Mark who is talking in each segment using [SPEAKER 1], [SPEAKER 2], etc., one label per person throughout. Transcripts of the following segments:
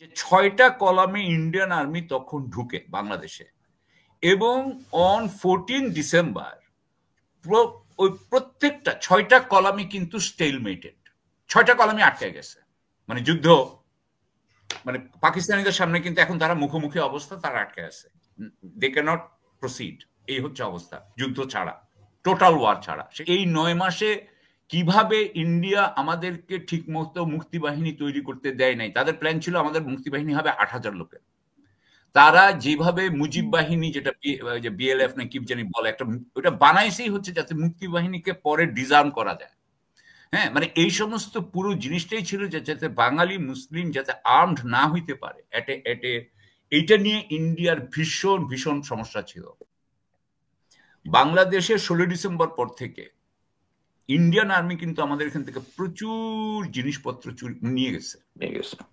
[SPEAKER 1] যে 6টা কলামে ইন্ডিয়ান আর্মি তখন ঢুকে বাংলাদেশে, এবং অন 14 ডিসেম্বর ওই প্রত্যেকটা 6টা কলামই কিন্তু স্টেলমেটেড, 6টা কলামই আটকে গেছে, মানে যুদ্ধ, মানে পাকিস্তানিদের সামনে কিন্তু এখন তারা মুখোমুখি অবস্থা, তারা আটকে আছে, দে ক্যানট প্রসিড। এই হচ্ছে অবস্থা, যুদ্ধ ছাড়া, টোটাল ওয়ার ছাড়া। এই 9 মাসে কিভাবে ইন্ডিয়া আমাদেরকে ঠিক মতো মুক্তিবাহিনী তৈরি করতে দেয় নাই। তাদের প্ল্যান ছিল আমাদের মুক্তিবাহিনী হবে 8,000 লোকের। তারা যেভাবে মুজিব বাহিনী, যেটা বিএলএফ না কি জানি বলে, একটা ওটা বানাইছেই হচ্ছে যাতে মুক্তিবাহিনীকে পরে ডিজার্ম করা যায়। হ্যাঁ, মানে এই সমস্ত পুরো জিনিসটাই ছিল যে যাতে বাঙালি মুসলিম যাতে আর্মড না হইতে পারে। এইটা নিয়ে ইন্ডিয়ার ভীষণ ভীষণ সমস্যা ছিল। বাংলাদেশের 16 ডিসেম্বর পর থেকে ইন্ডিয়ান আর্মি কিন্তু আমাদের এখান থেকে প্রচুর জিনিসপত্র নিয়ে গেছে,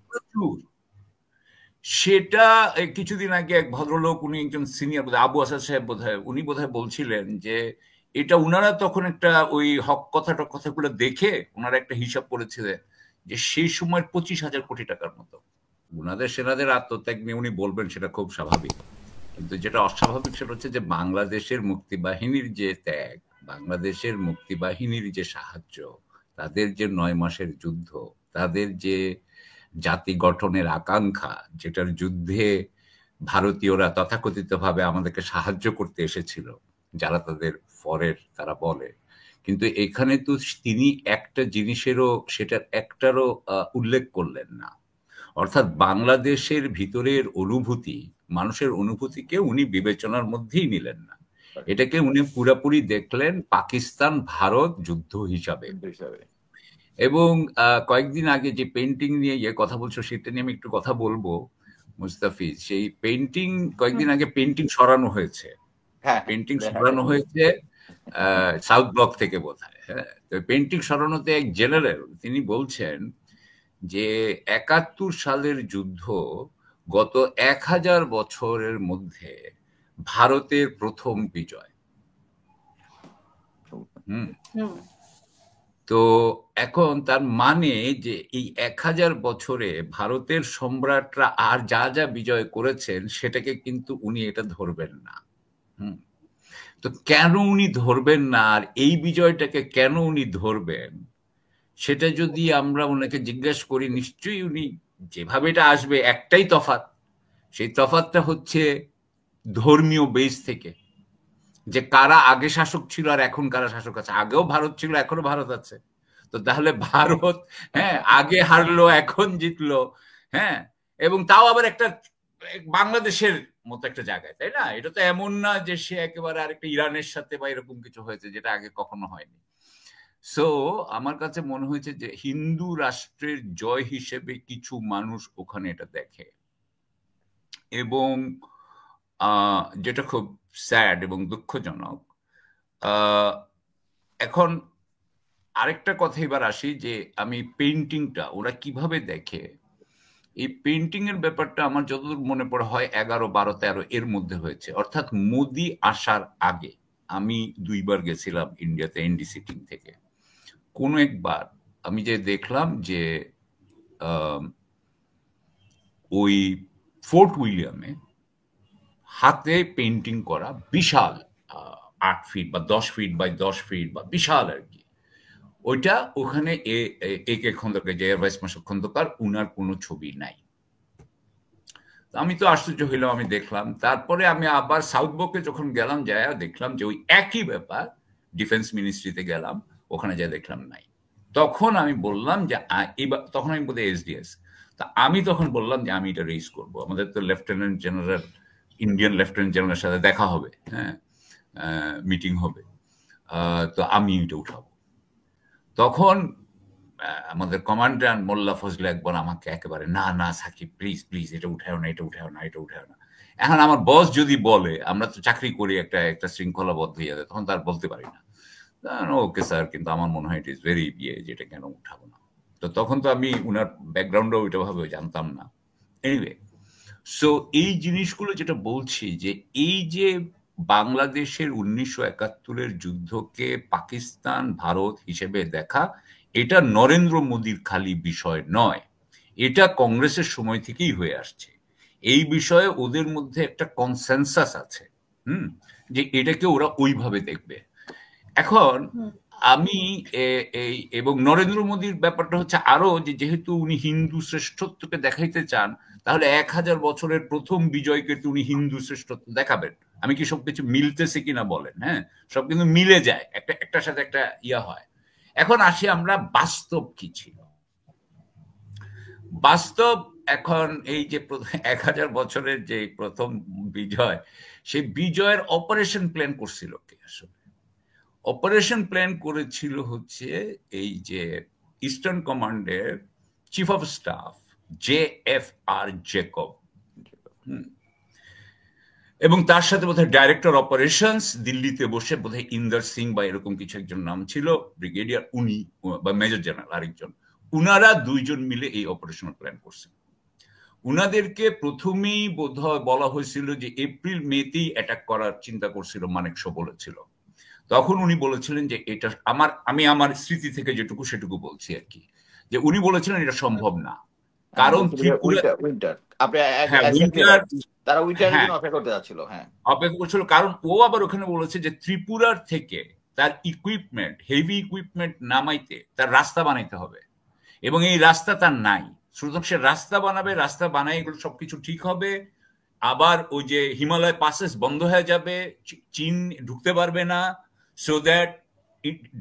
[SPEAKER 1] প্রচুর। সেটা কিছুদিন আগে এক ভদ্রলোক, উনি একজন সিনিয়র, আবু আসাদ সাহেব বোধহয়, উনি বোধহয় বলছিলেন যে এটা উনারা তখন একটা ওই হক কথাগুলো দেখে ওনারা একটা হিসাব করেছিলেন যে সেই সময় 25,000 কোটি টাকার মতো। উনাদের সেনাদের আত্মত্যাগ নিয়ে উনি বলবেন, সেটা খুব স্বাভাবিক, কিন্তু যেটা অস্বাভাবিক সেটা হচ্ছে যে বাংলাদেশের মুক্তিবাহিনীর যে ত্যাগ, বাংলাদেশের মুক্তিবাহিনীর যে সাহায্য, তাদের যে 9 মাসের যুদ্ধ, তাদের যে জাতি গঠনের আকাঙ্ক্ষা, যেটার যুদ্ধে ভারতীয়রা তথাকথিতভাবে আমাদেরকে সাহায্য করতে এসেছিল, যারা তাদের ফরের তারা বলে, কিন্তু এখানে তো তিনি একটা জিনিসেরও, সেটার একটারও উল্লেখ করলেন না। অর্থাৎ বাংলাদেশের ভিতরের অনুভূতি, মানুষের অনুভূতিকে উনি বিবেচনার মধ্যেই নিলেন না। এটাকে উনি পুরাপুরি দেখলেন পাকিস্তান ভারত যুদ্ধ হিসাবে। এবং কয়েকদিন আগে যে পেন্টিং নিয়ে কথা বলছো, সেটা নিয়ে আমি একটু কথা বলবো মুস্তাফিজ। সেই পেন্টিং, কয়েকদিন আগে পেন্টিং সরানো হয়েছে, পেন্টিং সরানো হয়েছে সাউথ ব্লক থেকে বোধহয়। হ্যাঁ, তো পেন্টিং সরানোতে এক জেনারেল তিনি বলছেন যে 71 সালের যুদ্ধ গত 1000 বছরের মধ্যে ভারতের প্রথম বিজয়। তো এখন তার মানে যে এই 1000 বছরে ভারতের সম্রাটরা আর যা যা বিজয় করেছেন সেটাকে কিন্তু উনি এটা ধরবেন না। তো কেন উনি ধরবেন না, আর এই বিজয়টাকে কেন উনি ধরবেন, সেটা যদি আমরা ওনাকে জিজ্ঞেস করি, নিশ্চয়ই উনি যেভাবে এটা আসবে, একটাই তফাৎ, সেই তফাৎটা হচ্ছে ধর্মীয় বেস থেকে, যে কারা আগে শাসক ছিল আর এখন কারা শাসক আছে। আগেও ভারত ছিল, এখনো ভারত আছে। তো তাহলে ভারত, হ্যাঁ, আগে হারলো এখন জিতলো, হ্যাঁ, এবং তাও আবার একটা বাংলাদেশের মতো একটা জায়গায়, তাই না? এটা তো এমন না যে সে একেবারে আরেকটা ইরানের সাথে বা এরকম কিছু হয়েছে, যেটা আগে কখনো হয়নি। সো আমার কাছে মনে হয়েছে যে হিন্দু রাষ্ট্রের জয় হিসেবে কিছু মানুষ ওখানে এটা দেখে, এবং যেটা খুব স্যাড এবং দুঃখজনক। এখন আরেকটা কথা এবার আসি, যে আমি পেইন্টিংটা ওরা কিভাবে দেখে। এই পেইন্টিং এর ব্যাপারটা আমার যতদূর মনে পড়ে হয় 11, 12, 13 এর মধ্যে হয়েছে, অর্থাৎ মোদি আসার আগে। আমি 2বার গেছিলাম ইন্ডিয়াতে এনডি সিটিং থেকে। কোন একবার আমি যে দেখলাম যে ওই ফোর্ট উইলিয়ামে হাতে পেইন্টিং করা বিশাল 8 ফিট বা 10 ফিট বাই 10 ফিট বা বিশাল আর কি, ওইটা ওখানে এ কে খন্দকার, যে এয়ার ভাইস মার্শাল খন্দকার, উনার কোনো ছবি নাই। আমি তো আশ্চর্য হইলাম, আমি দেখলাম। তারপরে আমি আবার সাউথ ব্লকে যখন গেলাম, যায় দেখলাম যে ওই একই ব্যাপার, ডিফেন্স মিনিস্ট্রিতে গেলাম, ওখানে যা দেখলাম নাই। তখন আমি বললাম যে তখন আমি বোধহয় এসডিএস, তা আমি তখন বললাম যে আমি এটা রেজ করবো, আমাদের তো লেফটেন্যান্ট জেনারেল, ইন্ডিয়ান লেফটেন্যান্ট জেনারেলের সাথে দেখা হবে, হ্যাঁ, মিটিং হবে, তো আমি এটা উঠাবো। তখন আমাদের কমান্ডার মোল্লা ফজলে একবার আমাকে একেবারে, না না সাকিব, প্লিজ প্লিজ, এটা উঠাও না, এটা উঠাও না, এটা উঠাও না। এখন আমার বস যদি বলে, আমরা তো চাকরি করি একটা শৃঙ্খলাবদ্ধ ইয়ে, তখন তার বলতে পারি না, ওকে স্যার, কিন্তু আমার মনে হয় ইট ইজ ভেরি যেটা কেন উঠাবো না। তো তখন তো আমি উনার ব্যাকগ্রাউন্ডও ওইটা ভাবে জানতাম না। এনিওয়ে, সো এই জিনিসগুলো যেটা বলছি, যে এই যে বাংলাদেশের 1971-এর যুদ্ধকে পাকিস্তান ভারত হিসেবে দেখা, এটা নরেন্দ্র মোদীর খালি বিষয় নয়, এটা কংগ্রেসের সময় থেকেই হয়ে আসছে। এই বিষয়ে ওদের মধ্যে একটা কনসেনসাস আছে, যে এটাকে ওরা ওইভাবে দেখবে। এখন আমি এই এবং নরেন্দ্র মোদীর ব্যাপারটা হচ্ছে আরো যে যেহেতু উনি হিন্দু শ্রেষ্ঠত্বকে দেখাইতে চান, তাহলে 1000 বছরের প্রথম বিজয়কে উনি হিন্দু শ্রেষ্ঠত্ব দেখাবেন। আমি কি সবকিছু মিলতেছে কিনা বলেন? হ্যাঁ, সব কিন্তু মিলে যায়, একটার সাথে একটা ইয়া হয়। এখন আসি আমরা বাস্তব কি ছিল। বাস্তব এখন এই যে 1000 বছরের যে প্রথম বিজয়, সেই বিজয়ের অপারেশন প্ল্যান করছিল কে? আসলে অপারেশন প্ল্যান করেছিল হচ্ছে এই যে ইস্টার্ন কমান্ডের chief of staff JFR Jacob, এবং তার সাথে বোধহয় ডাইরেক্টর অপারেশনস দিল্লিতে বসে বোধহয় ইন্দর সিং বা এরকম কিছু একজন নাম ছিল, ব্রিগেডিয়ার উনি বা মেজর জেনারেল আরেকজন, উনারা দুইজন মিলে এই অপারেশন প্ল্যান করছেন। উনাদেরকে প্রথমেই বোধহয় বলা হয়েছিল যে এপ্রিল মেতেই অ্যাটাক করার চিন্তা করছিল, মানেকশ বলেছিল। তখন উনি বলেছিলেন যে এটা আমি আমার স্মৃতি থেকে যেটুকু সেটুকু বলছি আর কি, যে উনি বলেছিলেন এটা সম্ভব না, কারণ অপেক্ষা করছিল। কারণ ও আবার ওখানে বলেছে যে ত্রিপুরার থেকে তার ইকুইপমেন্ট, হেভি ইকুইপমেন্ট নামাইতে তার রাস্তা বানাইতে হবে, এবং এই রাস্তা তার নাই। সুতরাং সে রাস্তা বানাবে, রাস্তা বানাই এগুলো সবকিছু ঠিক হবে, আবার ওই যে হিমালয় পাসেস বন্ধ হয়ে যাবে, চীন ঢুকতে পারবে না, so that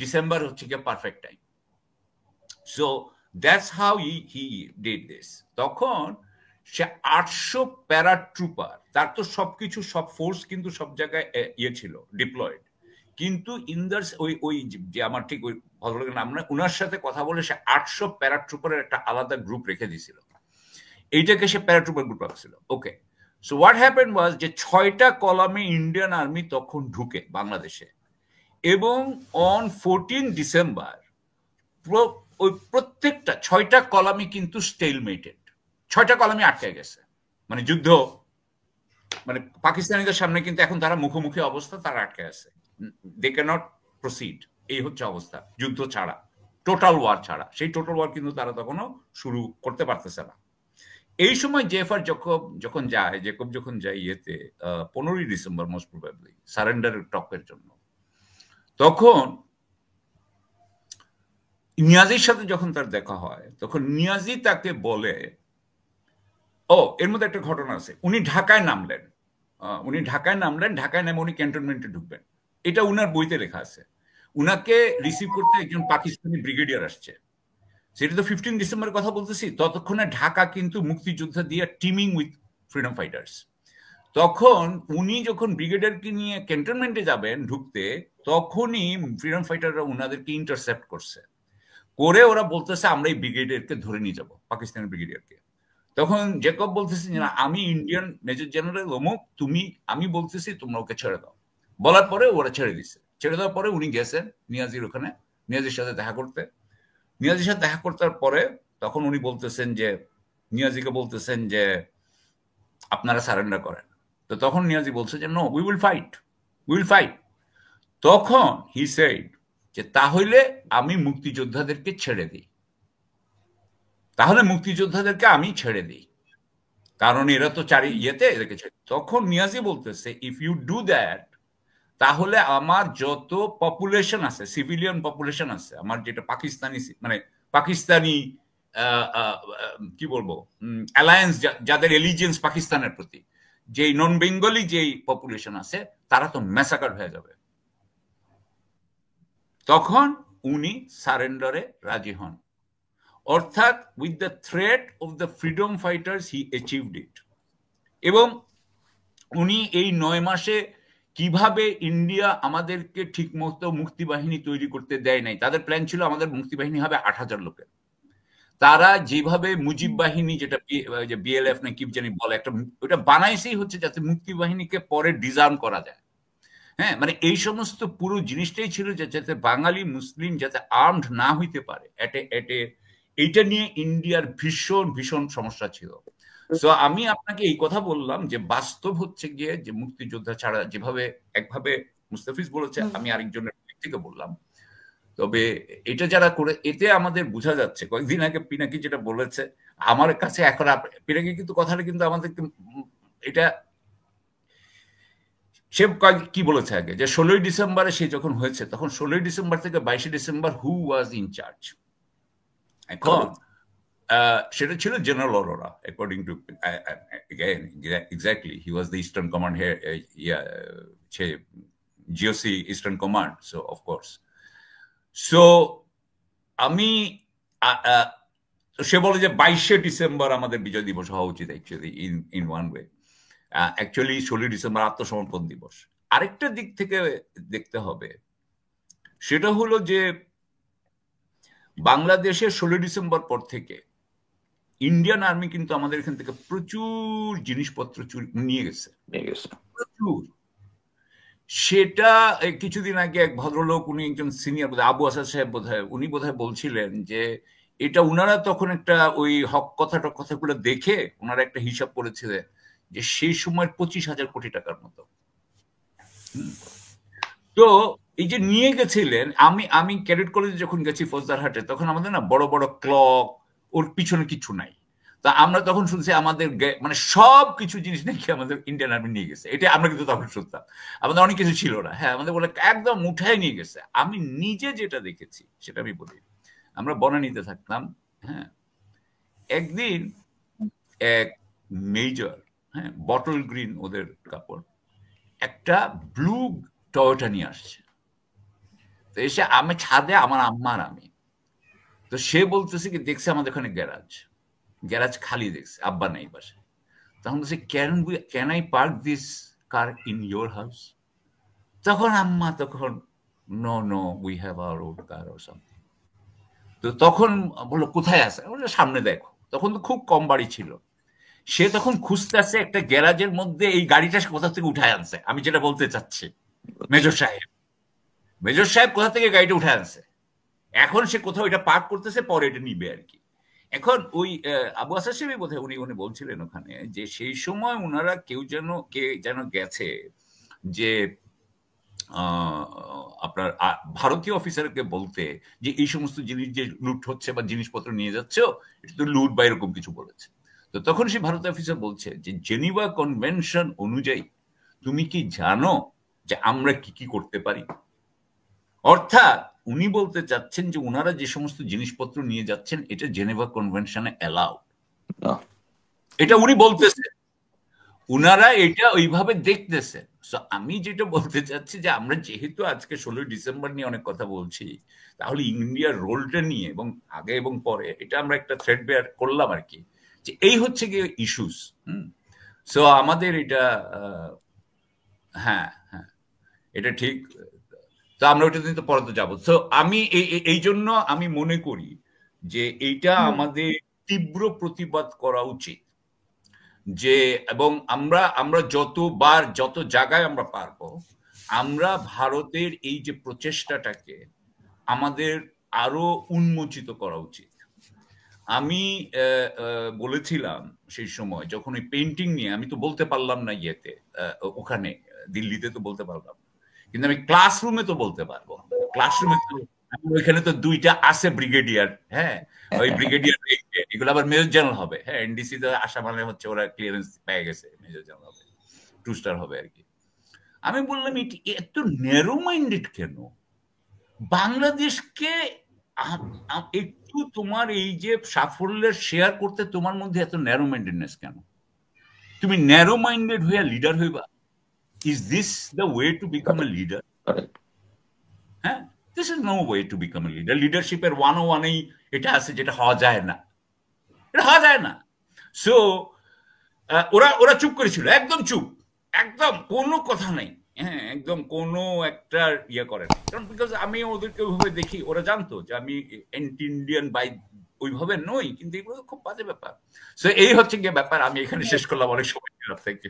[SPEAKER 1] December হচ্ছে কি perfect time. So that's how he did this. তখন সে 800 প্যারাট্রুপার, তার তো সবকিছু সব ফোর্স কিন্তু সব জায়গায় ইয়ে ছিল ডিপ্লয়েড, কিন্তু ইন্দার্স ওই যে আমার ঠিক ওই ভদ্রলোকের নাম না, উনার সাথে কথা বলে সে 800 প্যারাট্রুপারের একটা আলাদা গ্রুপ রেখে দিয়েছিল, এইটাকে সে প্যারাট্রুপার গ্রুপ রাখছিল। ওকে, সো হোয়াট হ্যাপেন্ড ওয়াজ যে 6টা কলামে ইন্ডিয়ান আর্মি তখন ঢুকে বাংলাদেশে, এবং অন 14 ডিসেম্বর ওই প্রত্যেকটা 6টা কলামই কিন্তু স্টেলমেটেড, 6টা কলামই আটকে গেছে, মানে যুদ্ধ, মানে পাকিস্তানিদের সামনে কিন্তু এখন তারা মুখোমুখি অবস্থা, তারা আটকে আছে, দে ক্যানট প্রসিড, এই হচ্ছে অবস্থা, যুদ্ধ ছাড়া, টোটাল ওয়ার ছাড়া। সেই টোটাল ওয়ার কিন্তু তারা তখনও শুরু করতে পারতেছে না। এই সময় জেফার যখন যায়, জেকব যখন যায় ইয়েতে 15ই ডিসেম্বর মোস্ট প্রবাবলি সারেন্ডারের টপের জন্য, তখন নিয়াজির সাথে যখন তার দেখা হয়, তখন নিয়াজি তাকে বলে, এর মধ্যে একটা ঘটনা আছে, উনি ঢাকায় নামলেন, ঢাকায় নামে উনি ক্যান্টনমেন্টে ঢুকবেন, এটা উনার বইতে লেখা আছে। উনাকে রিসিভ করতে একজন পাকিস্তানি ব্রিগেডিয়ার আসছে, সেটা তো 15 ডিসেম্বরের কথা বলতেছি। ততক্ষণে ঢাকা কিন্তু মুক্তিযোদ্ধা দিয়ে টিমিং উইথ ফ্রিডম ফাইটার্স। তখন উনি যখন ব্রিগেডিয়ারকে নিয়ে ক্যান্টনমেন্টে যাবেন ঢুকতে, তখনই ফ্রিডম ফাইটাররা উনাদেরকে ইন্টারসেপ্ট করছে, করে ওরা বলতেছে আমরা এই ব্রিগেডিয়ারকে ধরে নিয়ে যাবো, পাকিস্তানি ব্রিগেডিয়ারকে। তখন জেকব বলতেছে যে আমি ইন্ডিয়ান মেজর জেনারেল অমুক, আমি বলতেছি তোমরা ওকে ছেড়ে দাও। বলার পরে ওরা ছেড়ে দিচ্ছে। ছেড়ে দেওয়ার পরে উনি গেছেন নিয়াজির ওখানে, নিয়াজির সাথে দেখা করতে। নিয়াজির সাথে দেখা করতে পরে তখন উনি বলতেছেন যে, নিয়াজিকে বলতেছেন যে আপনারা সারেন্ডার করেন। তো তখন নিয়াজি বলছে যে নো, উই উইল ফাইট। তখন হি সেড যে তাহলে আমি মুক্তিযোদ্ধাদেরকে ছেড়ে দিই, আমি ছেড়ে দিই, কারণ এরা তো ইয়েতে এদেরকে ছেড়ে। তখন নিয়াজি বলতেছে ইফ ইউ ডু দ্যাট, তাহলে আমার যত পপুলেশন আছে, সিভিলিয়ান পপুলেশন আছে, আমার যেটা পাকিস্তানি কি বলবো অ্যালায়েন্স, যাদের এলিজেন্স পাকিস্তানের প্রতি, যেই নন বেঙ্গলি যেই পপুলেশন আছে, তারা তো ম্যাসাকার হয়ে যাবে। তখন উনি সারেন্ডারে রাজি হন, অর্থাৎ with the threat of the freedom fighters he achieved it. এবং উনি এই 9 মাসে কিভাবে ইন্ডিয়া আমাদেরকে ঠিক মতো মুক্তিবাহিনী তৈরি করতে দেয় নাই, তাদের প্ল্যান ছিল আমাদের মুক্তিবাহিনী হবে 8000 লোকের। তারা যেভাবে মুজিব বাহিনী, যেটা বিএলএফ না কি জানি বলে, একটা ওটা বানাইছেই হচ্ছে যাতে মুক্তিবাহিনীকে পরে ডিজার্ম করা যায়। হ্যাঁ, মানে এই সমস্ত পুরো জিনিসটাই ছিল যাতে বাঙালি মুসলিম যাতে আর্মড না হইতে পারে, এইটা নিয়ে ইন্ডিয়ার ভীষণ ভীষণ সমস্যা ছিল। সো আমি আপনাকে এই কথা বললাম যে বাস্তব হচ্ছে গিয়ে যে মুক্তিযোদ্ধা ছাড়া, যেভাবে একভাবে মুস্তাফিজ বলেছে, আমি আরেকজনের থেকে বললাম তবে এটা যারা করে, এতে আমাদের বোঝা যাচ্ছে, কয়েকদিন আগে পিনাকি যেটা বলেছে আমার কাছে এখন, পিনাকি কিন্তু কথাটা কিন্তু আমাদের এটা সে কি বলেছে আগে, যে 16ই ডিসেম্বরে সে যখন হয়েছে তখন 16ই ডিসেম্বর থেকে 22শে December who was in charge? এখন সেটা ছিল general Aurora, according to exactly he was the Eastern Command say GOC Eastern Command, so of course. So আমি সে বলে যে 22শে ডিসেম্বর আমাদের বিজয় দিবস হওয়া উচিত, actually in one way. Actually 16ই ডিসেম্বর আত্মসমর্পণ দিবস। আরেকটা দিক থেকে দেখতে হবে, সেটা হলো যে বাংলাদেশের 16ই ডিসেম্বর পর থেকে ইন্ডিয়ান আর্মি কিন্তু আমাদের এখান থেকে প্রচুর জিনিসপত্র নিয়ে গেছে, প্রচুর। সেটা কিছুদিন আগে এক ভদ্রলোক, উনি একজন সিনিয়র, আবু আসাদ সাহেব বোধহয়, উনি বোধহয় বলছিলেন যে এটা উনারা তখন একটা ওই হক কথাগুলো দেখে ওনারা একটা হিসাব করেছিলেন যে সেই সময় 25,000 কোটি টাকার মতো। তো এই যে নিয়ে গেছিলেন, আমি ক্যাডেট কলেজে যখন গেছি ফৌজদারহাটে, তখন আমাদের না বড় বড় ক্লক, ওর পিছনে কিছু নাই। তা আমরা তখন শুনছি আমাদের মানে সব কিছু জিনিস নাকি আমাদের ইন্ডিয়ান আর্মি নিয়ে গেছে। এটা আমরা কিন্তু তখন শুনতাম, আমাদের অনেক কিছু ছিল না। হ্যাঁ, আমাদের বলে একদম উঠায় নিয়ে গেছে। আমি নিজে যেটা দেখেছি সেটা আমি বলি। আমরা বনানীতে থাকতাম, হ্যাঁ, একদিন এক মেজর, হ্যাঁ, বটল গ্রিন ওদের কাপড়, একটা ব্লু টয়োটা নিয়ে আসছে। তো এসে আমি ছাদে, আমার আম্মার আমি, তো সে বলতেছে কি দেখছে আমাদের ওখানে গ্যারাজ খালি দেখছে, আব্বা নাই পাশে। তখন বলছে can I park this car in your house? তখন আম্মা তখন no we have our own car or something. তো তখন বললো কোথায় আছে? সামনে দেখো। তখন তো খুব কম বাড়ি ছিল। সে তখন খুঁজতে আসছে একটা গ্যারাজের মধ্যে, এই গাড়িটা কোথা থেকে উঠায় আনছে। আমি যেটা বলতে চাচ্ছি, মেজর সাহেব কোথা থেকে গাড়িটা উঠে আনছে। এখন সে কোথাও এটা পার্ক করতেছে, পরে এটা নিবে আর কি। এখন ওই আবু আসাদ সাহেব বোধহয় উনি বলছিলেন ওখানে যে সেই সময় ওনারা কে যেন গেছে যে আপনার ভারতীয় অফিসারকে বলতে যে এই সমস্ত জিনিস যে লুট হচ্ছে বা জিনিসপত্র নিয়ে যাচ্ছে, এটা তো লুট বা এরকম কিছু বলেছে। তো তখন সেই ভারতীয় অফিসার বলছে যে জেনিভা কনভেনশন অনুযায়ী তুমি কি জানো যে আমরা কি কি করতে পারি? অর্থাৎ উনি বলতে চাচ্ছেন যে ওনারা যে সমস্ত জিনিসপত্র নিয়ে যাচ্ছেন এটা জেনেভা কনভেনশনে অ্যালাউড। এটা উনি বলতেছে, উনারা এটা ওইভাবে দেখতেছে। আমি যেটা বলতে চাচ্ছি যে আমরা যেহেতু আজকে 16ই ডিসেম্বর নিয়ে অনেক কথা বলছি, তাহলে ইন্ডিয়ার রোলটা নিয়ে এবং আগে এবং পরে এটা আমরা একটা থ্রেড বেয়ার করলাম আর কি, যে এই হচ্ছে গিয়ে ইস্যুস। সো আমাদের এটা হ্যাঁ হ্যাঁ এটা ঠিক। তো আমরা ওটা তো পরে তো যাবো। তো আমি এই জন্য আমি মনে করি যে এইটা আমাদের তীব্র প্রতিবাদ করা উচিত, যে এবং আমরা যতবার যত জায়গায় আমরা পারবো, আমরা ভারতের এই যে প্রচেষ্টাটাকে আমাদের আরো উন্মোচিত করা উচিত। আমি বলেছিলাম সেই সময় যখন ওই পেন্টিং নিয়ে, আমি তো বলতে পারলাম না ইয়েতে, ওখানে দিল্লিতে তো বলতে পারলাম, কিন্তু আমি ক্লাসরুমে তো বলতে পারবো। ক্লাসরুমে তো ওইখানে তো দুইটা আছে ব্রিগেডিয়ার, হ্যাঁ, ওই ব্রিগেডিয়ার এগুলো আবার মেজর জেনারেল হবে। হ্যাঁ, এনডিসি তে আসা মানে হচ্ছে ওরা ক্লিয়ারেন্স পেয়ে গেছে, মেজর জেনারেল হবে, 2 স্টার হবে আর কি। আমি বললাম এত ন্যারো মাইন্ডেড কেন? বাংলাদেশকে একটু তোমার এই যে সাফল্যের শেয়ার করতে তোমার মধ্যে এত ন্যারো মাইন্ডেডনেস কেন? তুমি ন্যারো মাইন্ডেড হয়ে লিডার হইবা? Is this the way to become a leader? হ্যাঁ, this is no way to become a leader. লিডারশিপের 101-এই এটা আছে যেটা হওয়া যায় না, এটা হওয়া যায় না। সো ওরা চুপ করেছিল, একদম চুপ, একদম কোনো কথা নাই, হ্যাঁ, একদম কোনো একটা ইয়ে করে না। কারণ বিকজ আমি ওদেরকে ওইভাবে দেখি, ওরা জানতো যে আমি অ্যান্টি ইন্ডিয়ান বাই ওইভাবে নই, কিন্তু এগুলো খুব বাজে ব্যাপার। সো এই হচ্ছে গিয়ে ব্যাপার। আমি এখানে শেষ করলাম, অনেক সময়। Thank you.